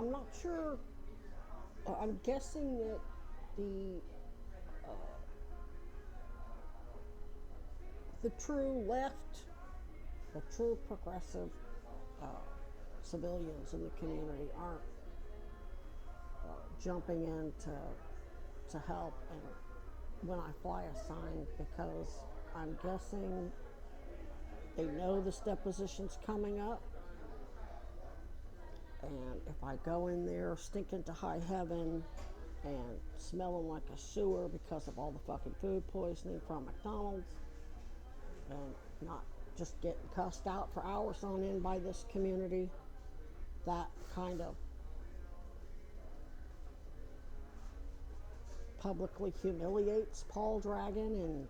I'm not sure. I'm guessing that the the true left, the true progressive uh, civilians in the community aren't jumping in to help and when I fly a sign because I'm guessing they know this deposition's coming up. And if I go in there stinking to high heaven and smelling like a sewer because of all the fucking food poisoning from McDonald's and not just getting cussed out for hours on end by this community, that kind of publicly humiliates Paul Dragon and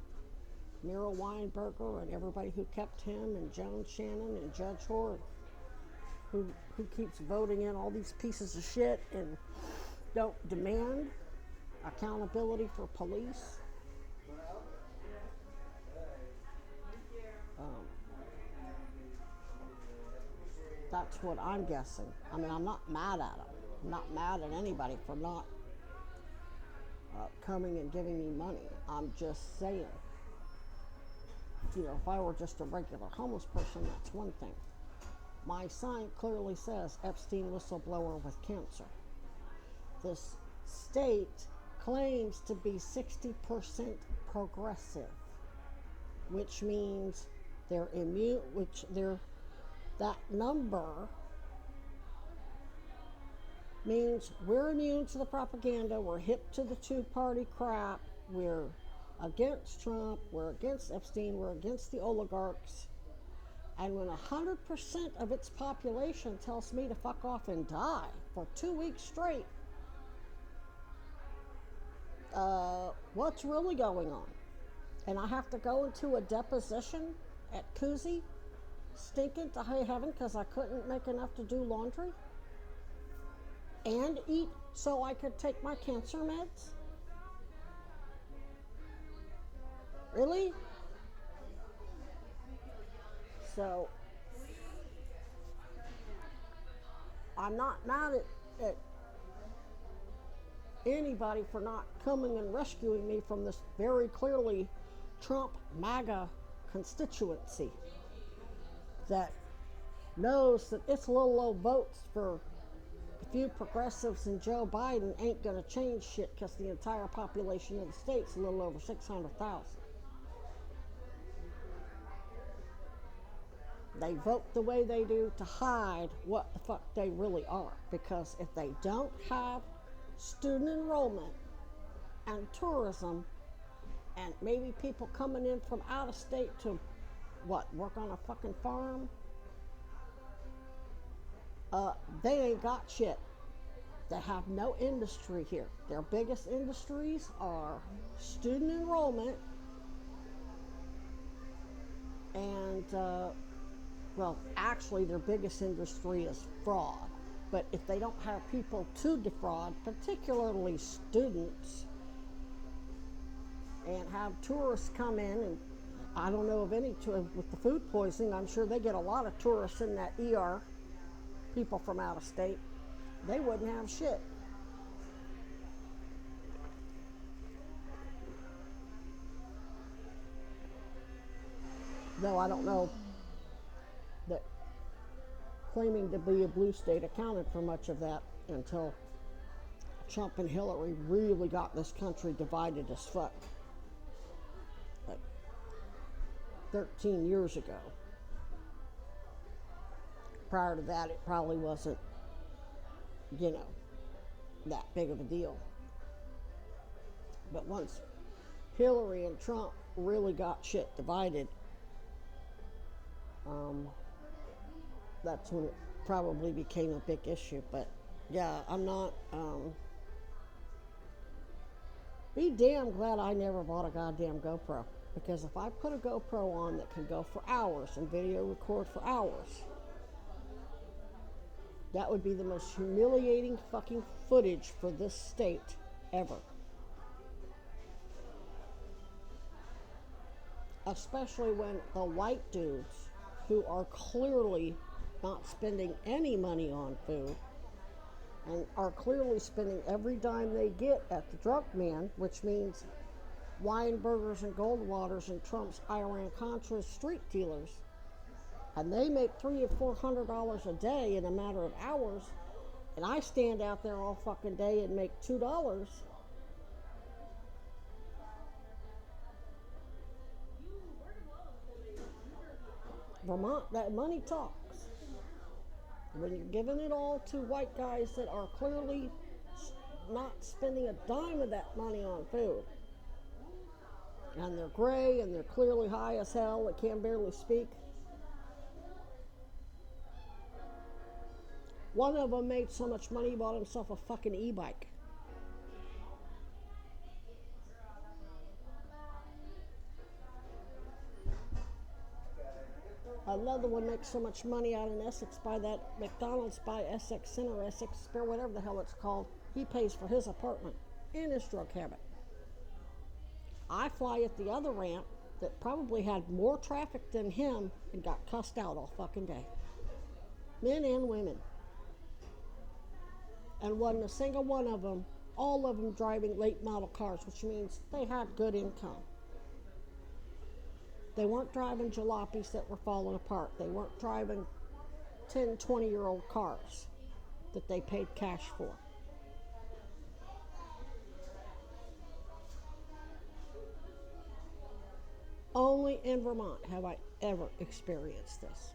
Mira Weinberger and everybody who kept him and Joan Shannon and Judge Hoard who keeps voting in all these pieces of shit and don't demand accountability for police. That's what I'm guessing. I mean, I'm not mad at them. I'm not mad at anybody for not coming and giving me money. I'm just saying, if I were just a regular homeless person, that's one thing. My sign clearly says Epstein whistleblower with cancer. This state claims to be 60% progressive, which means they're immune, that number means we're immune to the propaganda, we're hip to the two-party crap, we're against Trump, we're against Epstein, we're against the oligarchs. And when 100% of its population tells me to fuck off and die for 2 weeks straight, what's really going on? And I have to go into a deposition at Koozie, stinking to high heaven because I couldn't make enough to do laundry and eat so I could take my cancer meds? Really? So, I'm not mad at anybody for not coming and rescuing me from this very clearly Trump MAGA constituency that knows that its little low votes for a few progressives and Joe Biden ain't going to change shit because the entire population of the state's a little over 600,000. They vote the way they do to hide what the fuck they really are. Because if they don't have student enrollment and tourism and maybe people coming in from out of state to work on a fucking farm, they ain't got shit. They have no industry here. Their biggest industries are student enrollment and actually their biggest industry is fraud. But if they don't have people to defraud, particularly students, and have tourists come in, and I don't know of any with the food poisoning, I'm sure they get a lot of tourists in that ER, people from out of state, they wouldn't have shit. Though I don't know that claiming to be a blue state accounted for much of that until Trump and Hillary really got this country divided as fuck. Like 13 years ago. Prior to that, it probably wasn't, that big of a deal. But once Hillary and Trump really got shit divided, that's when it probably became a big issue. But yeah, I'm not, be damn glad I never bought a goddamn GoPro. Because if I put a GoPro on that can go for hours and video record for hours, that would be the most humiliating fucking footage for this state ever. Especially when the white dudes, who are clearly not spending any money on food, and are clearly spending every dime they get at the drug man, which means Weinbergers and Goldwaters and Trump's Iran-Contra street dealers, and they make $300 or $400 a day in a matter of hours, and I stand out there all fucking day and make $2. Vermont, that money talks. When you're giving it all to white guys that are clearly not spending a dime of that money on food, and they're gray and they're clearly high as hell, they can barely speak. One of them made so much money he bought himself a fucking e-bike. Another one makes so much money out in Essex by that McDonald's by Essex Center, Essex Square, whatever the hell it's called. He pays for his apartment and his drug habit. I fly at the other ramp that probably had more traffic than him and got cussed out all fucking day. Men and women. And wasn't a single one of them, all of them driving late model cars, which means they had good income. They weren't driving jalopies that were falling apart. They weren't driving 10, 20-year-old cars that they paid cash for. Only in Vermont have I ever experienced this.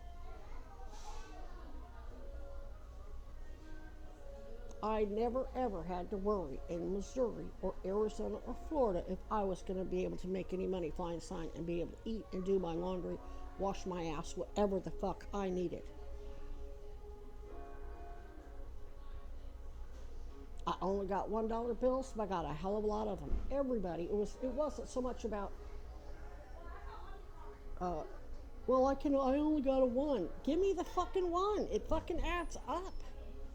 I never ever had to worry in Missouri or Arizona or Florida if I was going to be able to make any money flying sign and be able to eat and do my laundry, wash my ass, whatever the fuck I needed. I only got $1 bills, but I got a hell of a lot of them. Everybody, it wasn't so much about, well, I only got a one. Give me the fucking one. It fucking adds up.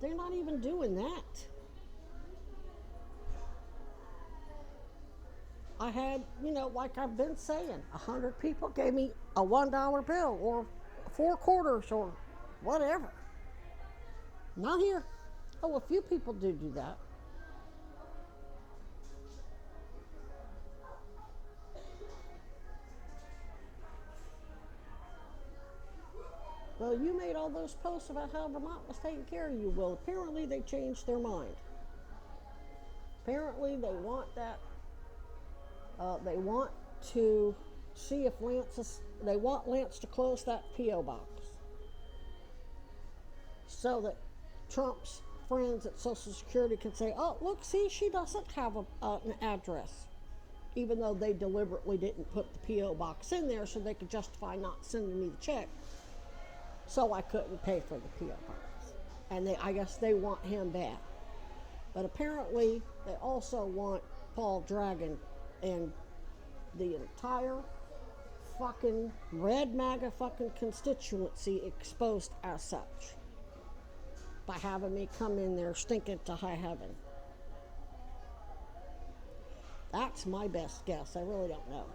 They're not even doing that. I had, like I've been saying, 100 people gave me a $1 bill or 4 quarters or whatever. Not here. Oh, a few people do that. Well, you made all those posts about how Vermont was taking care of you. Well, apparently they changed their mind. Apparently they want that. They want to see if they want Lance to close that P.O. box so that Trump's friends at Social Security can say, oh, look, see, she doesn't have an address. Even though they deliberately didn't put the P.O. box in there so they could justify not sending me the check. So I couldn't pay for the P.O. box. And I guess they want him bad. But apparently they also want Paul Dragon and the entire fucking red MAGA fucking constituency exposed as such by having me come in there stinking to high heaven. That's my best guess. I really don't know.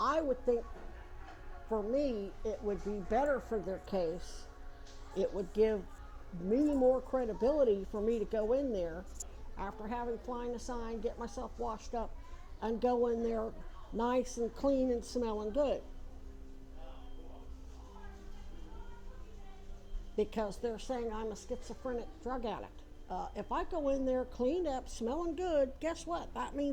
I would think, for me, it would be better for their case. It would give me more credibility for me to go in there after having flying a sign, get myself washed up, and go in there nice and clean and smelling good. Because they're saying I'm a schizophrenic drug addict. If I go in there cleaned up, smelling good, guess what? That means